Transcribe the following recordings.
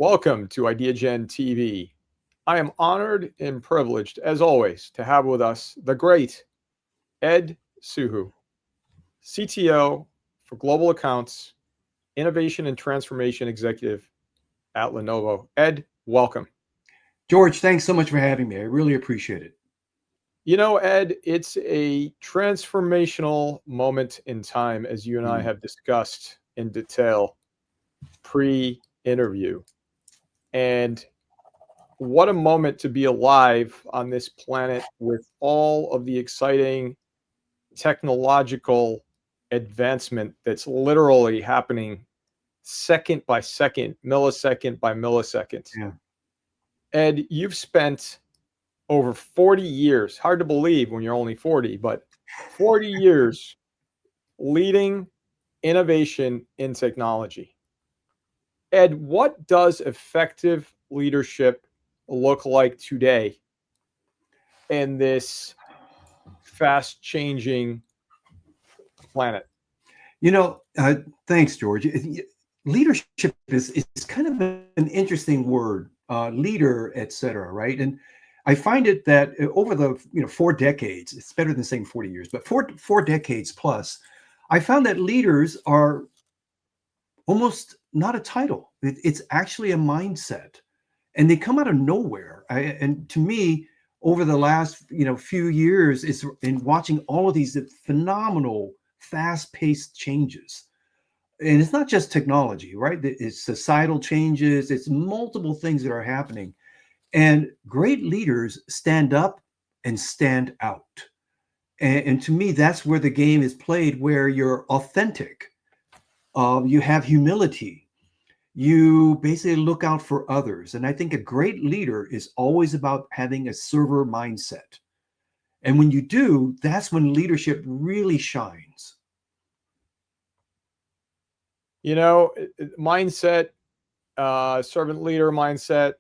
welcome to IdeaGen TV. I am honored and privileged, as always, to have with us the great Ed Suhu, CTO for Global Accounts, Innovation and Transformation Executive at Lenovo. Ed, welcome. George, thanks so much for having me. I really appreciate it. You know, Ed, it's a transformational moment in time, as you and I have discussed in detail pre-interview. And what a moment to be alive on this planet with all of the exciting technological advancement that's literally happening second by second, millisecond by millisecond. Yeah. Ed, you've spent over 40 years, hard to believe when you're only 40, but 40 years leading innovation in technology. Ed, what does effective leadership look like today in this fast changing planet? Thanks, George. Leadership is kind of an interesting word, leader, et cetera, right? And I find it that over the 4 decades, it's better than saying 40 years, but four decades plus, I found that leaders are almost not a title. It's actually a mindset, and they come out of nowhere. And to me, over the last few years, is in watching all of these phenomenal, fast-paced changes. And it's not just technology, right? It's societal changes. It's multiple things that are happening. And great leaders stand up and stand out. And to me, that's where the game is played, where you're authentic. You have humility. You basically look out for others. And I think a great leader is always about having a server mindset. And when you do, that's when leadership really shines. Mindset, servant leader mindset,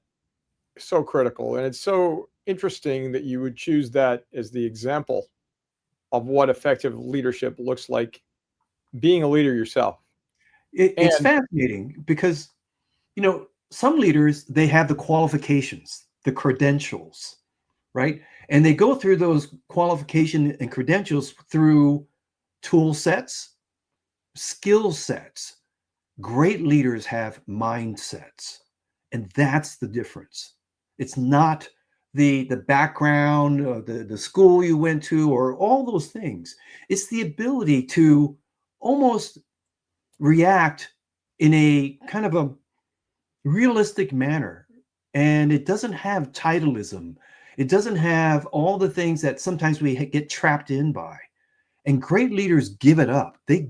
so critical. And it's so interesting that you would choose that as the example of what effective leadership looks like, being a leader yourself. It's fascinating because, some leaders, they have the qualifications, the credentials, right? And they go through those qualification and credentials through tool sets, skill sets. Great leaders have mindsets, and that's the difference. It's not the background, or the school you went to, or all those things. It's the ability to almost react in a kind of a realistic manner. And it doesn't have titleism. It doesn't have all the things that sometimes we get trapped in by. And great leaders give it up. They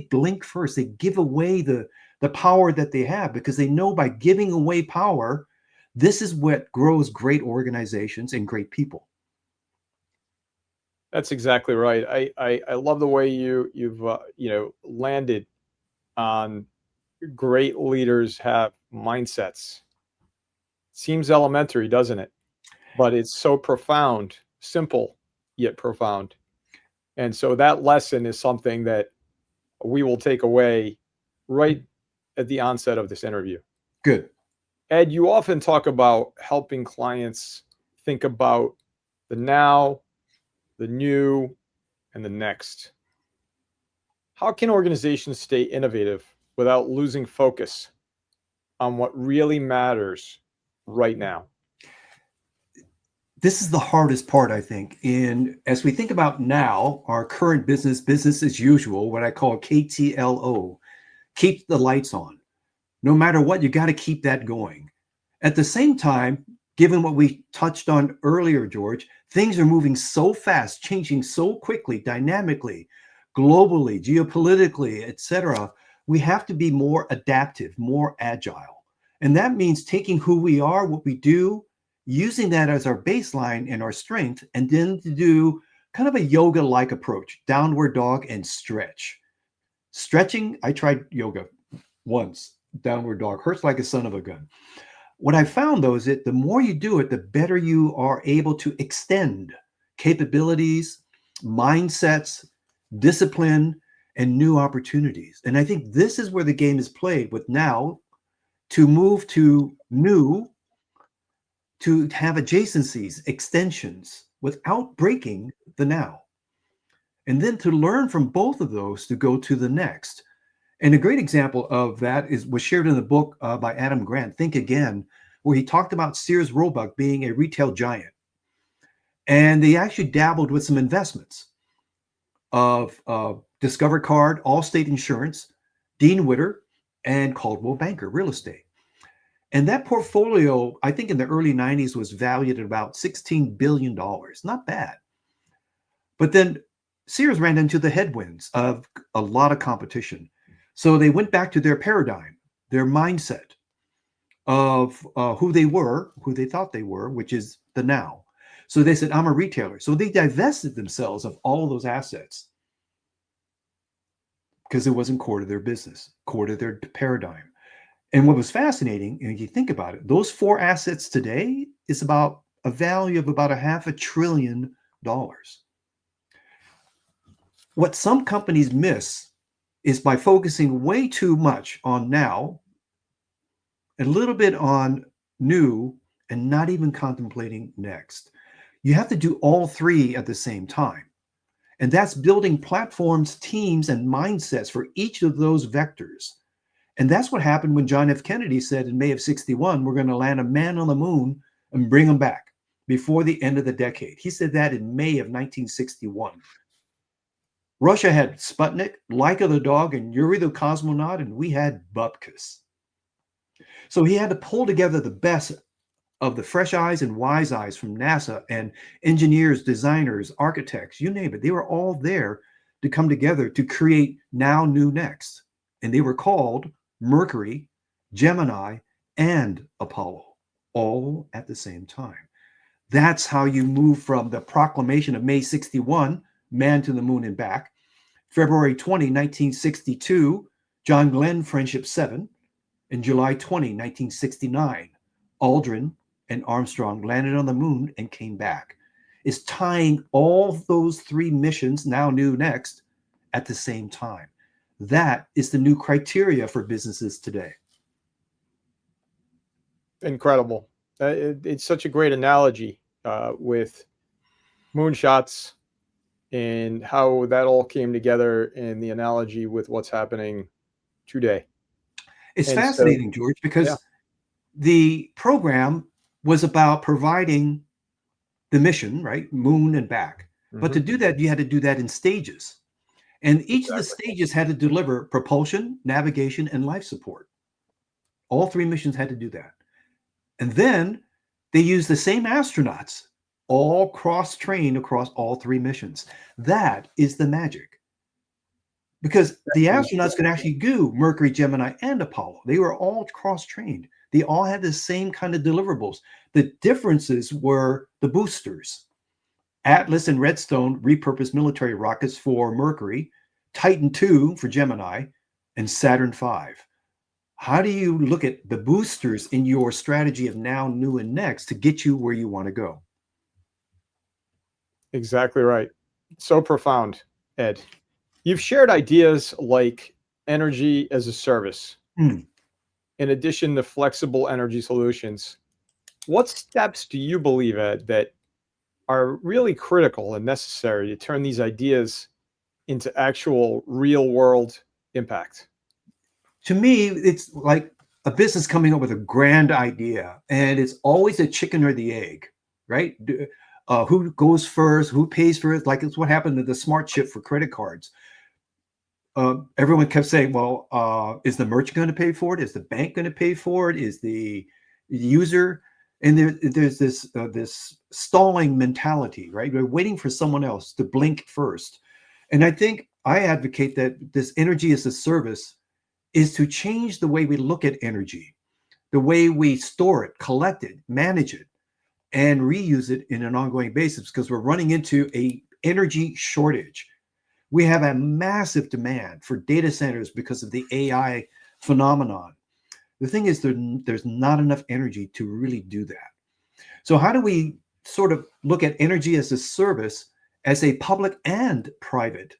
blink first. They give away the power that they have, because they know by giving away power, this is what grows great organizations and great people. That's exactly right. I love the way you've landed on great leaders have mindsets. Seems elementary, doesn't it? But it's so profound, simple yet profound. And so that lesson is something that we will take away right at the onset of this interview. Good. Ed, you often talk about helping clients think about the now, the new, and the next. How can organizations stay innovative without losing focus on what really matters right now? This is the hardest part, I think. As we think about now, our current business as usual, what I call KTLO, keep the lights on. No matter what, you got to keep that going. At the same time, given what we touched on earlier, George, things are moving so fast, changing so quickly, dynamically, globally, geopolitically, etc. We have to be more adaptive, more agile. And that means taking who we are, what we do, using that as our baseline and our strength, and then to do kind of a yoga-like approach, downward dog and stretch. Stretching, I tried yoga once, downward dog, hurts like a son of a gun. What I found, though, is that the more you do it, the better you are able to extend capabilities, mindsets, discipline, and new opportunities. And I think this is where the game is played with now to move to new, to have adjacencies, extensions without breaking the now. And then to learn from both of those to go to the next. And a great example of that was shared in the book by Adam Grant, Think Again, where he talked about Sears Roebuck being a retail giant. And they actually dabbled with some investments of Discover Card, Allstate Insurance, Dean Witter, and Coldwell Banker Real Estate. And that portfolio, I think in the early 90s, was valued at about $16 billion. Not bad. But then Sears ran into the headwinds of a lot of competition. So they went back to their paradigm, their mindset of who they were, who they thought they were, which is the now. So they said, I'm a retailer. So they divested themselves of all of those assets because it wasn't core to their business, core to their paradigm. And what was fascinating, and you think about it, those 4 assets today is about a value of about $500 billion. What some companies miss is by focusing way too much on now, a little bit on new, and not even contemplating next. You have to do all 3 at the same time. And that's building platforms, teams, and mindsets for each of those vectors. And that's what happened when John F. Kennedy said in May of '61, we're going to land a man on the moon and bring him back before the end of the decade. He said that in May of 1961. Russia had Sputnik, Laika the dog, and Yuri the cosmonaut, and we had Bupkis. So he had to pull together the best of the fresh eyes and wise eyes from NASA, and engineers, designers, architects, you name it. They were all there to come together to create now, new, next. And they were called Mercury, Gemini, and Apollo, all at the same time. That's how you move from the proclamation of May 61, man to the moon and back. February 20, 1962, John Glenn, Friendship 7. And July 20, 1969, Aldrin and Armstrong landed on the moon and came back. It's tying all those 3 missions, now, new, next, at the same time. That is the new criteria for businesses today. Incredible. It's such a great analogy with moonshots and how that all came together in the analogy with what's happening today. It's And fascinating, so, George, because yeah. the program was about providing the mission, right? Moon and back. But to do that, you had to do that in stages. And each of the stages had to deliver propulsion, navigation, and life support. All 3 missions had to do that. And then they used the same astronauts, all cross-trained across all 3 missions. That is the magic. Because the astronauts could actually do Mercury, Gemini, and Apollo. They were all cross-trained. They all had the same kind of deliverables. The differences were the boosters. Atlas and Redstone repurposed military rockets for Mercury, Titan II for Gemini, and Saturn V. How do you look at the boosters in your strategy of now, new, and next to get you where you want to go? Exactly right. So profound, Ed. You've shared ideas like energy as a service. Mm. In addition to flexible energy solutions, what steps do you believe, Ed, that are really critical and necessary to turn these ideas into actual real world impact? To me, it's like a business coming up with a grand idea, and it's always a chicken or the egg, right? Who goes first? Who pays for it? Like it's what happened to the smart chip for credit cards. Everyone kept saying, well, is the merchant going to pay for it? Is the bank going to pay for it? Is the user? And there's this stalling mentality, right? We're waiting for someone else to blink first. And I think I advocate that this energy as a service is to change the way we look at energy, the way we store it, collect it, manage it, and reuse it in an ongoing basis, because we're running into a energy shortage. We have a massive demand for data centers because of the AI phenomenon. The thing is, there's not enough energy to really do that. So how do we sort of look at energy as a service, as a public and private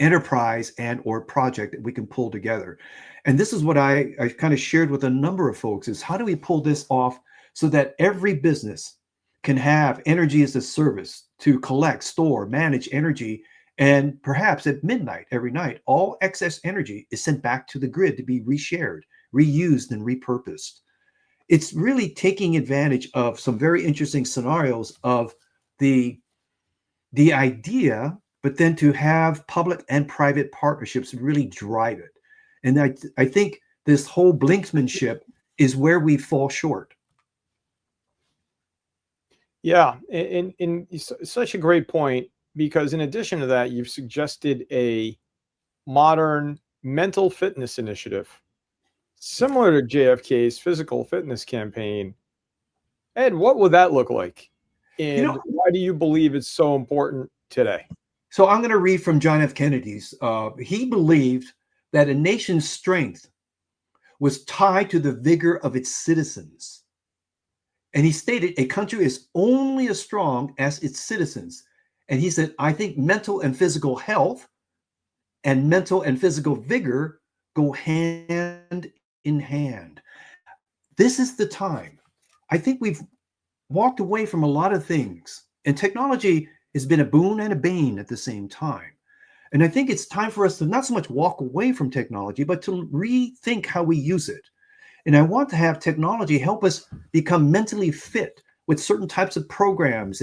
enterprise and or project that we can pull together. And this is what I kind of shared with a number of folks is how do we pull this off so that every business can have energy as a service to collect, store, manage energy, and perhaps at midnight every night, all excess energy is sent back to the grid to be reshared, reused, and repurposed. It's really taking advantage of some very interesting scenarios of the idea, but then to have public and private partnerships really drive it. And I think this whole blinksmanship is where we fall short. Yeah, and such a great point, because in addition to that, you've suggested a modern mental fitness initiative similar to JFK's physical fitness campaign. Ed, what would that look like? You And know, why do you believe it's so important today? so I'm going to read from John F. Kennedy's. He believed that a nation's strength was tied to the vigor of its citizens. And he stated a country is only as strong as its citizens. And he said, I think mental and physical health and mental and physical vigor go hand in hand. This is the time. I think we've walked away from a lot of things, and technology has been a boon and a bane at the same time. And I think it's time for us to not so much walk away from technology, but to rethink how we use it. And I want to have technology help us become mentally fit with certain types of programs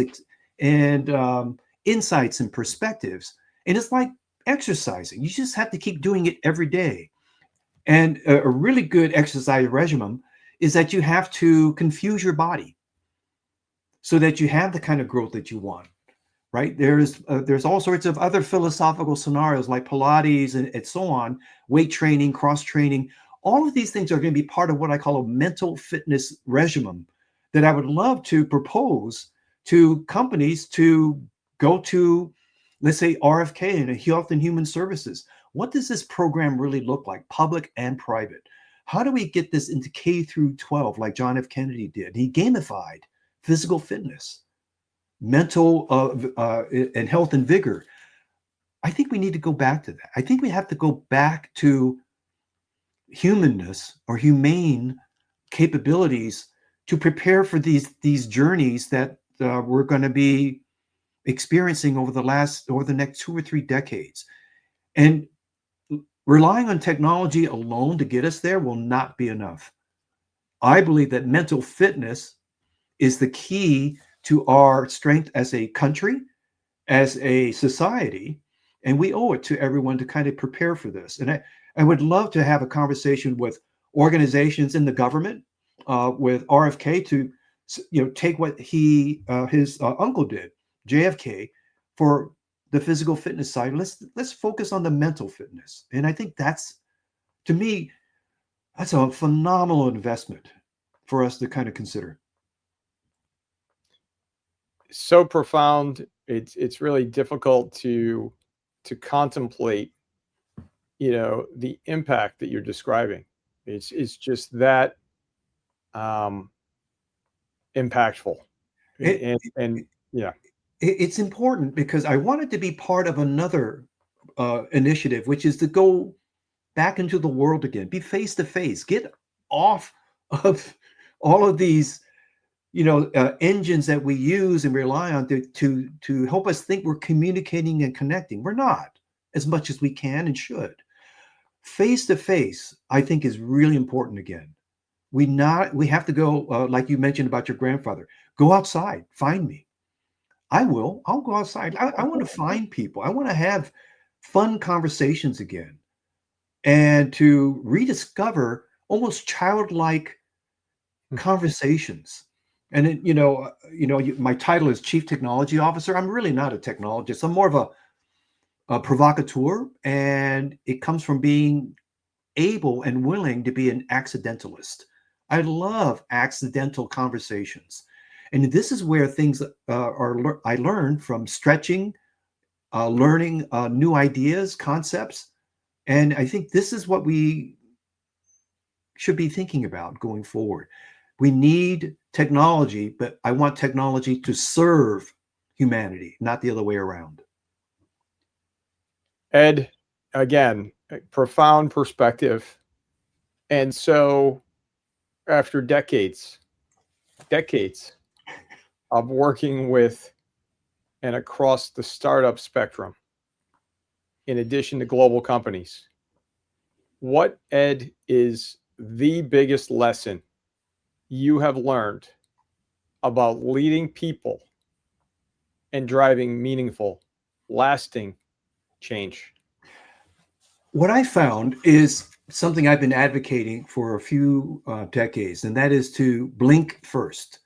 and insights and perspectives. And it's like exercising. You just have to keep doing it every day. And a really good exercise regimen is that you have to confuse your body so that you have the kind of growth that you want. Right? There's all sorts of other philosophical scenarios like Pilates and so on, weight training, cross training. All of these things are going to be part of what I call a mental fitness regimen that I would love to propose to companies to go to, let's say, RFK and Health and Human Services. What does this program really look like, public and private? How do we get this into K through 12 like John F. Kennedy did? He gamified physical fitness, mental and health and vigor. I think we need to go back to that. I think we have to go back to humanness or humane capabilities to prepare for these journeys that we're going to be experiencing over the next 2 or 3 decades. And relying on technology alone to get us there will not be enough. I believe that mental fitness is the key to our strength as a country, as a society, and we owe it to everyone to kind of prepare for this. And I would love to have a conversation with organizations in the government, with RFK to take what his uncle did, JFK, for the physical fitness side. Let's focus on the mental fitness, and I think to me, that's a phenomenal investment for us to kind of consider. So profound. It's really difficult to contemplate, the impact that you're describing. It's just that impactful. And yeah. It's important because I wanted to be part of another initiative, which is to go back into the world again, be face to face, get off of all of these engines that we use and rely on to help us think we're communicating and connecting. We're not, as much as we can and should. Face to face, I think, is really important again. We have to go, like you mentioned about your grandfather, go outside, find me. I'll go outside. I want to find people. I want to have fun conversations again and to rediscover almost childlike conversations. And my title is Chief Technology Officer. I'm really not a technologist. I'm more of a provocateur, and it comes from being able and willing to be an accidentalist. I love accidental conversations, and this is where things I learned from stretching, learning new ideas, concepts, and I think this is what we should be thinking about going forward. We need technology, but I want technology to serve humanity, not the other way around. Ed, again, profound perspective. And so after decades of working with and across the startup spectrum, in addition to global companies, what, Ed, is the biggest lesson you have learned about leading people and driving meaningful, lasting change? What I found is something I've been advocating for a few decades, and that is to blink first.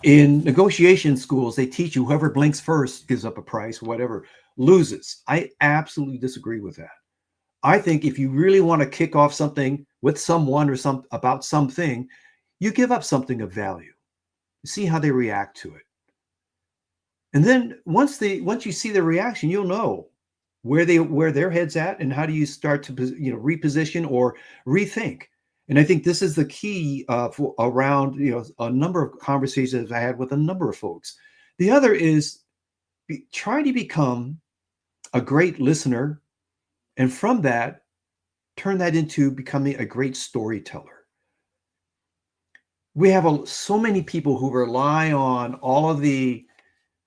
In negotiation schools, they teach you whoever blinks first gives up a price, whatever, loses. I absolutely disagree with that. I think if you really want to kick off something with someone or some about something, you give up something of value. See how they react to it. And then once you see the reaction, you'll know where their heads at and how do you start to reposition or rethink. And I think this is the key around a number of conversations I had with a number of folks. The other is try to become a great listener, and from that turn that into becoming a great storyteller. We have so many people who rely on all of the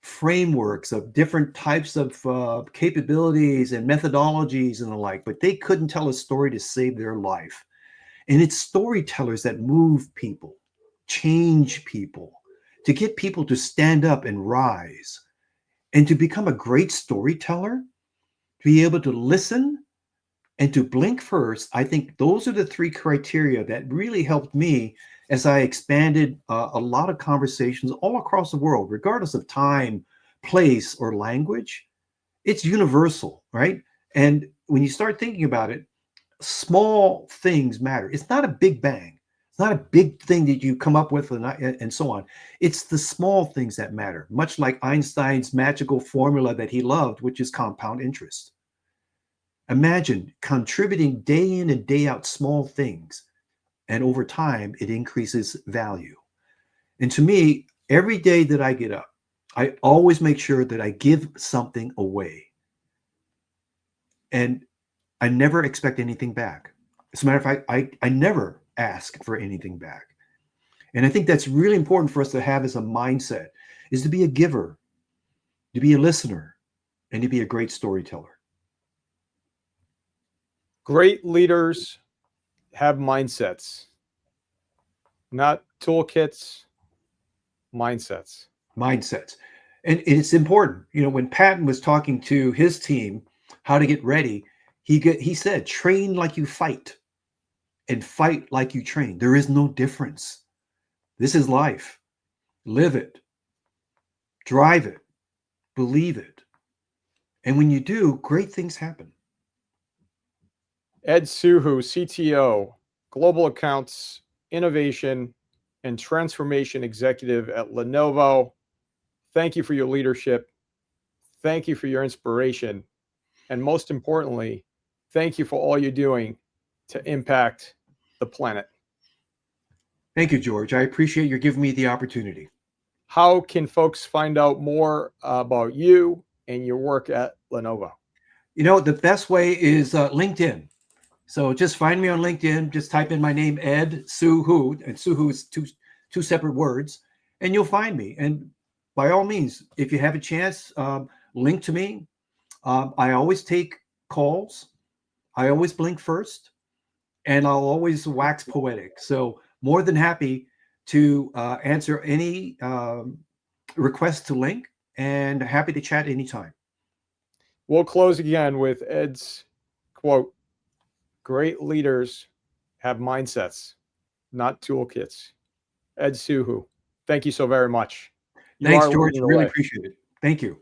frameworks of different types of capabilities and methodologies and the like, but they couldn't tell a story to save their life. And it's storytellers that move people, change people, to get people to stand up and rise. And to become a great storyteller, to be able to listen and to blink first, I think those are the three criteria that really helped me as I expanded a lot of conversations all across the world, regardless of time, place, or language. It's universal, right? And when you start thinking about it, small things matter. It's not a big bang. It's not a big thing that you come up with and so on. It's the small things that matter, much like Einstein's magical formula that he loved, which is compound interest. Imagine contributing day in and day out small things, and over time, it increases value. And to me, every day that I get up, I always make sure that I give something away. And I never expect anything back. As a matter of fact, I never ask for anything back. And I think that's really important for us to have as a mindset, is to be a giver, to be a listener, and to be a great storyteller. Great leaders have mindsets, not toolkits, mindsets. Mindsets. And it's important. When Patton was talking to his team, how to get ready, he said, train like you fight and fight like you train. There is no difference. This is life. Live it, drive it, believe it. And when you do, great things happen. Ed Suhu, CTO, Global Accounts, Innovation, and Transformation Executive at Lenovo. Thank you for your leadership. Thank you for your inspiration. And most importantly, thank you for all you're doing to impact the planet. Thank you, George. I appreciate you giving me the opportunity. How can folks find out more about you and your work at Lenovo? The best way is LinkedIn. So just find me on LinkedIn. Just type in my name, Ed Suhu, and Suhu is two separate words, and you'll find me. And by all means, if you have a chance, link to me. I always take calls. I always blink first, and I'll always wax poetic. So more than happy to answer any request to link, and happy to chat anytime. We'll close again with Ed's quote: great leaders have mindsets, not toolkits. Ed Suhu, thank you so very much. You Thanks, are George. leading the Really way. appreciate it. Thank you.